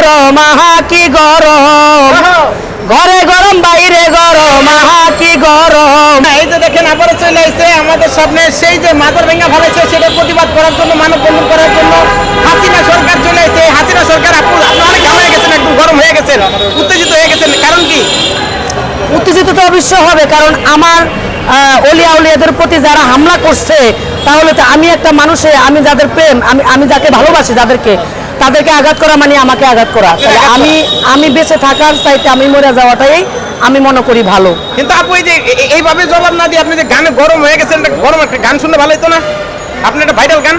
গরম আহা কি গরম ঘরে গরম বাইরে গরম আহা কি গরম। এই যে দেখেন আবার চলে আসছে আমাদের সামনে সেই যে মাদর ভেঙা ফেলেছে সেটা প্রতিবাদ করার জন্য মানববন্ধন করার জন্য হাসিনা সরকার চলে আসছে। হাসিনা সরকার আপনি অনেক ঘামে গেছেন, একদম গরম হয়ে গেছেন, উত্তেজিত হয়ে গেছেন, কারণ কি? উত্তেজিত তো অবশ্যই হবে, কারণ আমার অলিয়া উলিয়াদের প্রতি যারা হামলা করছে, তাহলে তো আমি একটা মানুষে আমি যাদের প্রেম আমি যাকে ভালোবাসি তাদেরকে আঘাত করা মানে আমাকে আঘাত করা। তাহলে আমি বেঁচে থাকার চাইতে আমি মরে যাওয়াটাই আমি মনে করি ভালো। কিন্তু আপু এই যে এইভাবে জবাব না দিয়ে আপনি যে গানে গরম হয়ে গেছেন, গরম একটা গান শুনলে ভালো হতো না? আপনি একটা ভাইরাল গান,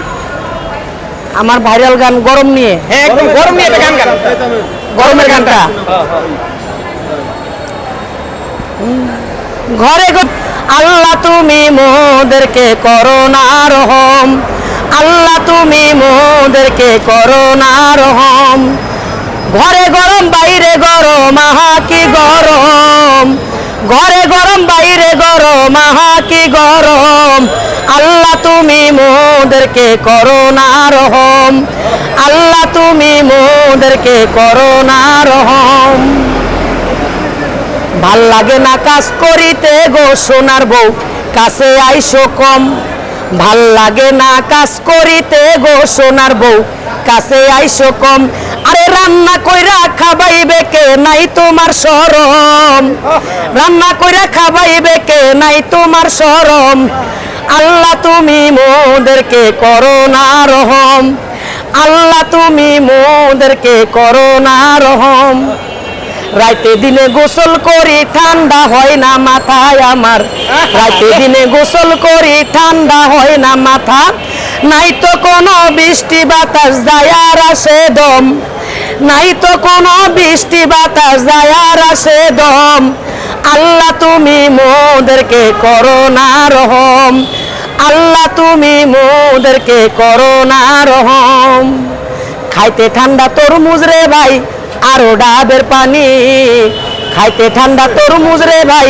আমার ভাইরাল গান গরম নিয়ে, হ্যাঁ একদম গরম নিয়ে একটা গান গান, গরমের গানটা। ঘরে আল্লাহ তুমি মোদেরকে করোনা রহম, আল্লাহ তুমি মোদেরকে করোনা রহম। ঘরে গরম বাইরে গরম আহা কি গরম, ঘরে গরম বাইরে গরম আহা কি গরম। আল্লাহ তুমি মোদেরকে করোনা রহম, আল্লাহ তুমি মোদেরকে করোনা রহম। ভাল লাগে না কাজ করিতে গো সোনার বউ, কাছে আইসো কম। ভাল লাগে না কাজ করিতে গো সোনার বউ, কাছে আইসো কম। আরে রান্না কইরা খাবাইবে কে নাই তোমার শরম, রান্না কইরা খাবাইবে কে নাই তোমার শরম। আল্লাহ তুমি মোদেরকে করোনা রহম, আল্লাহ তুমি মোদেরকে করোনা রহম। রাইতে দিনে গোসল করি ঠান্ডা হয় না মাথায় আমার, রাইতে দিনে গোসল করি ঠান্ডা হয় না মাথা। নাই তো কোনো বৃষ্টি বাতাস যায় আর আসে দম, নাই তো কোনো বৃষ্টি বাতাস যায় আর আসে দম। আল্লাহ তুমি মোদেরকে করোনা রহম, আল্লাহ তুমি মোদেরকে করোনা রহম। খাইতে ঠান্ডা তরমুজ রে ভাই আরো ডাবের পানি, খাইতে ঠান্ডা তরমুজ রে ভাই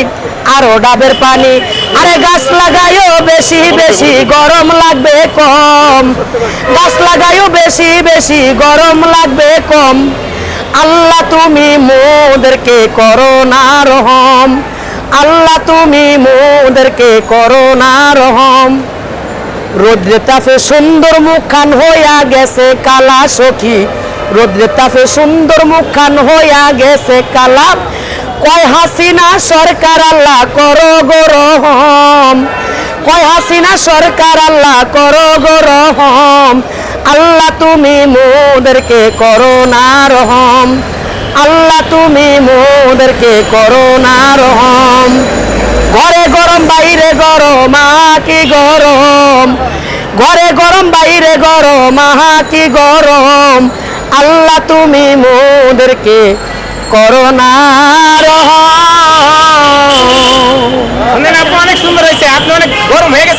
আরো ডাবের পানি। আরে গাছ লাগাইও বেশি বেশি গরম লাগবে কম, গাছ লাগাইও বেশি বেশি গরম লাগবে কম। আল্লাহ তুমি মোদেরকে করোনা রহম, আল্লাহ তুমি মোদেরকে করোনা রহম। রোদ্রে তাপে সুন্দর মুখখান হইয়া গেছে কালা সখী, রোদ্রে তাপে সুন্দর মুখখান হইয়া গেছে কালা। কয় হাসিনা সরকার আল্লাহ করো গো রহম, কয় হাসিনা সরকার আল্লাহ করো গো রহম। আল্লাহ তুমি মোদেরকে করোনা রহম, আল্লাহ তুমি মোদেরকে করোনা রহম। ঘরে গরম বাইরে গরম আহা কি গরম, ঘরে গরম বাইরে গরম আহা কি গরম। আল্লাহ তুমি মোদেরকে করোনা রহম। শুনেন আপু অনেক সুন্দর হয়েছে, আপনি অনেক গরম হয়ে গেছে।